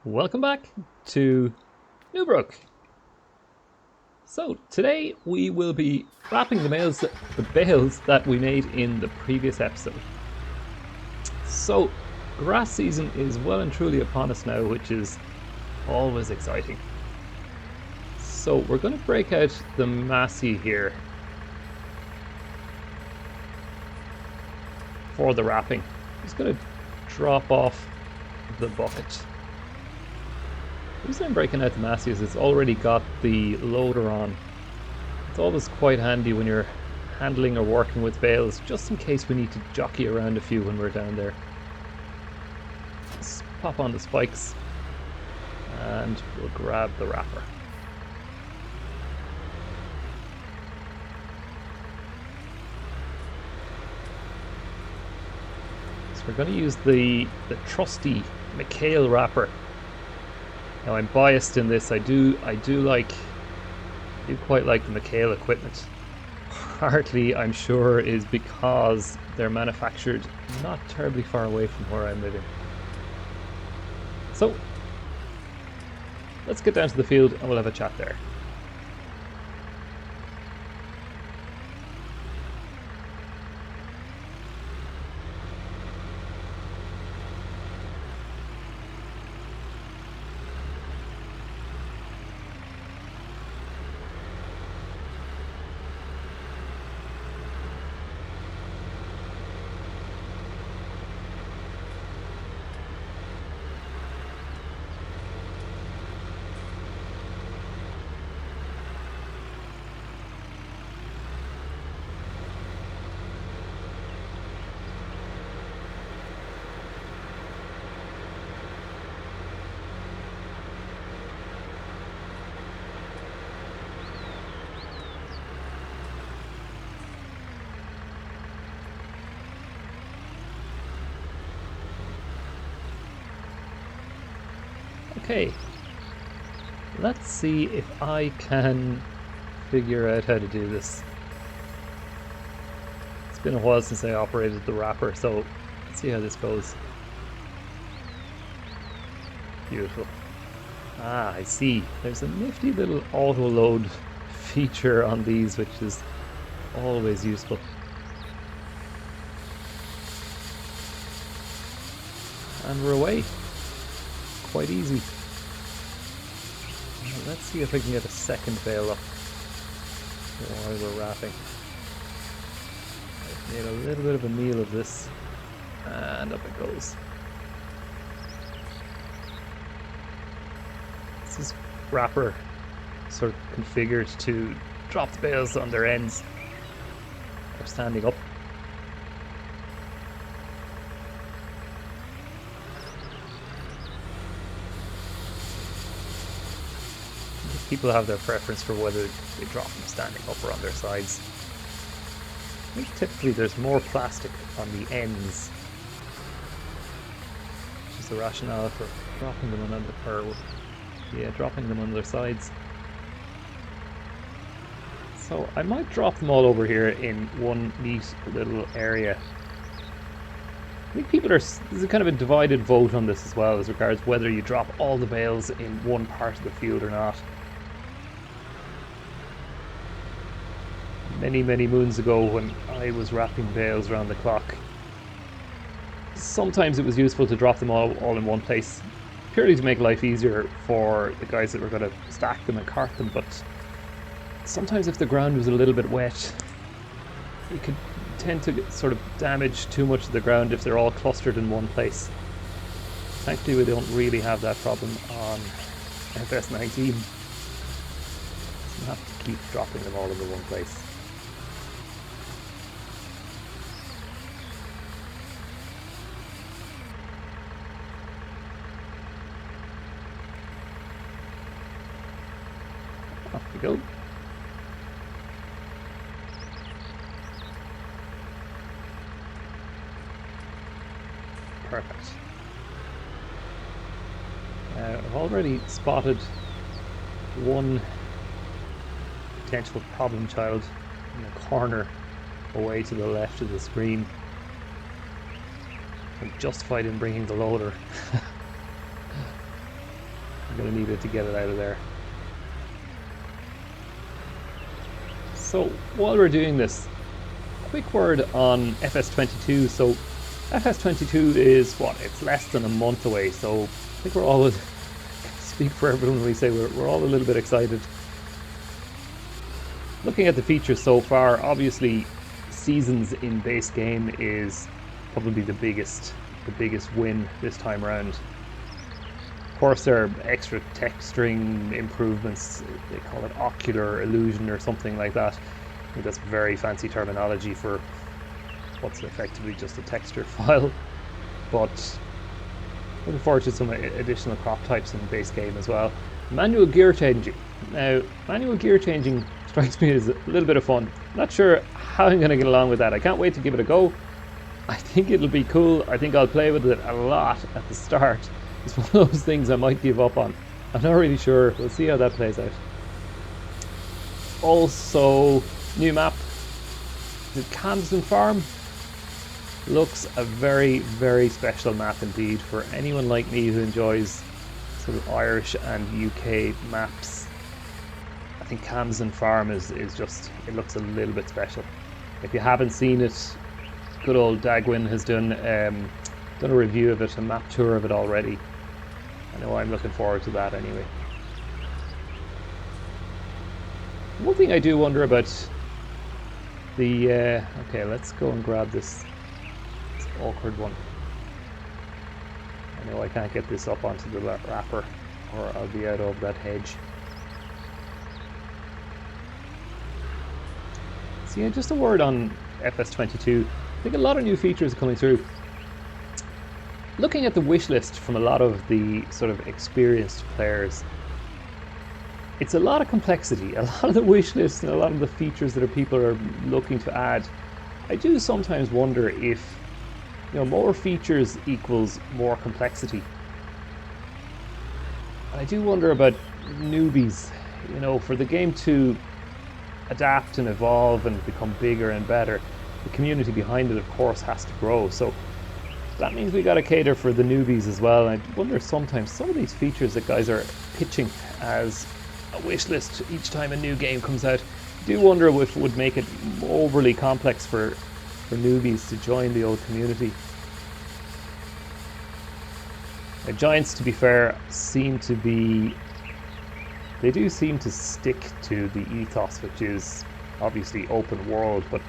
Welcome back to Newbrook. So today we will be wrapping the bales that we made in the previous episode. So grass season is well and truly upon us now, which is always exciting. So we're going to break out the massey here for the wrapping. I'm just going to drop off the bucket. The reason I'm breaking out the massey is it's already got the loader on. It's always quite handy when you're handling or working with bales, just in case we need to jockey around a few when we're down there. Let's pop on the spikes and we'll grab the wrapper. So we're going to use the trusty McHale wrapper. Now I'm biased in this. I do quite like the McHale equipment. Partly, I'm sure, is because they're manufactured not terribly far away from where I'm living. So let's get down to the field and we'll have a chat there. Okay, let's see if I can figure out how to do this. It's been a while since I operated the wrapper, so let's see how this goes. Beautiful. Ah, I see. There's a nifty little auto load feature on these, which is always useful. And we're away. Quite easy. Now, let's see if I can get a second bale up while we're wrapping. I've made a little bit of a meal of this, and up it goes. This is wrapper sort of configured to drop the bales on their ends or standing up. People have their preference for whether they drop them standing up or on their sides. I think typically there's more plastic on the ends, which is the rationale for dropping them on dropping them on their sides. So I might drop them all over here in one neat little area. I think there's a kind of a divided vote on this as well, as regards whether you drop all the bales in one part of the field or not. Many moons ago, when I was wrapping bales around the clock, sometimes it was useful to drop them all in one place, purely to make life easier for the guys that were going to stack them and cart them. But sometimes if the ground was a little bit wet, you could tend to sort of damage too much of the ground if they're all clustered in one place. Thankfully we don't really have that problem on FS19. So you have to keep dropping them all into one place. Off we go. Perfect. I've already spotted one potential problem child in the corner away to the left of the screen. I'm justified in bringing the loader. I'm going to need it to get it out of there. So while we're doing this, quick word on FS22. So FS22 is what? It's less than a month away. So I think we're all, speak for everyone when we say we're all a little bit excited. Looking at the features so far, obviously seasons in base game is probably the biggest win this time around. Of course, there are extra texturing improvements. They call it ocular illusion or something like that. I think that's very fancy terminology for what's effectively just a texture file. But looking forward to some additional crop types in the base game as well. Manual gear changing. Now, manual gear changing strikes me as a little bit of fun. Not sure how I'm going to get along with that. I can't wait to give it a go. I think it'll be cool. I think I'll play with it a lot at the start. It's one of those things I might give up on. I'm not really sure. We'll see how that plays out. Also, new map. The Camden Farm looks a very, very special map indeed for anyone like me who enjoys sort of Irish and UK maps. I think Camden Farm is just, it looks a little bit special. If you haven't seen it, good old Dagwin has done a review of it, a map tour of it already. I know I'm looking forward to that anyway. One thing I do wonder about the okay, let's go and grab this awkward one. I know I can't get this up onto the wrapper or I'll be out of that hedge. So yeah, just a word on FS22. I think a lot of new features are coming through. Looking at the wish list from a lot of the sort of experienced players, it's a lot of complexity. A lot of the wish list and a lot of the features that people are looking to add. I do sometimes wonder if, you know, more features equals more complexity. And I do wonder about newbies, you know, for the game to adapt and evolve and become bigger and better. The community behind it, of course, has to grow. So that means we got to cater for the newbies as well. And I wonder sometimes some of these features that guys are pitching as a wish list each time a new game comes out, I do wonder if it would make it overly complex for newbies to join the old community. Now, Giants, to be fair, they do seem to stick to the ethos, which is obviously open world, but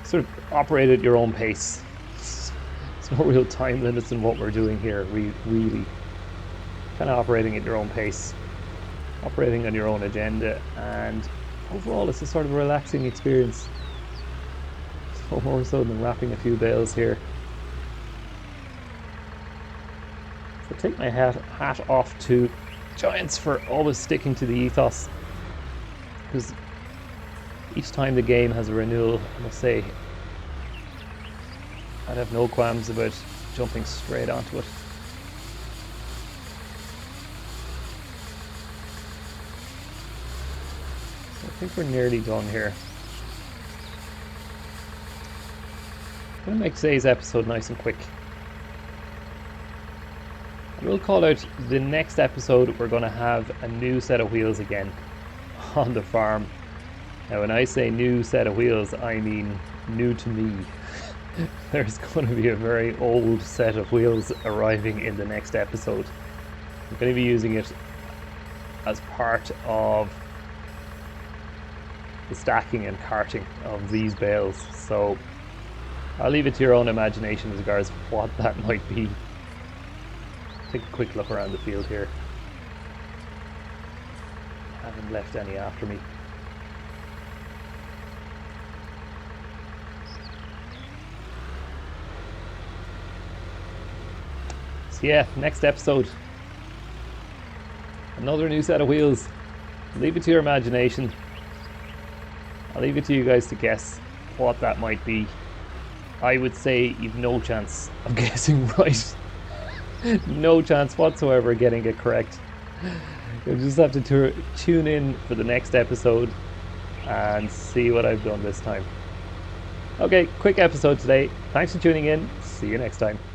sort of operate at your own pace. There's no real time limits in what we're doing here, really. Kind of operating at your own pace, operating on your own agenda, and overall it's a sort of a relaxing experience. So more so than wrapping a few bales here. So take my hat off to Giants for always sticking to the ethos, because each time the game has a renewal, I must say, I'd have no qualms about jumping straight onto it. So I think we're nearly done here. I'm going to make today's episode nice and quick. I will call out the next episode. We're going to have a new set of wheels again on the farm. Now when I say new set of wheels, I mean new to me. There's going to be a very old set of wheels arriving in the next episode. I'm going to be using it as part of the stacking and carting of these bales, so I'll leave it to your own imagination as regards what that might be. Take a quick look around the field here. Haven't left any after me. So yeah, next episode, another new set of wheels. Leave it to your imagination. I'll leave it to you guys to guess what that might be. I would say you've no chance of guessing right. No chance whatsoever of getting it correct. You'll just have to tune in for the next episode and see what I've done this time. Okay, quick episode today. Thanks for tuning in. See you next time.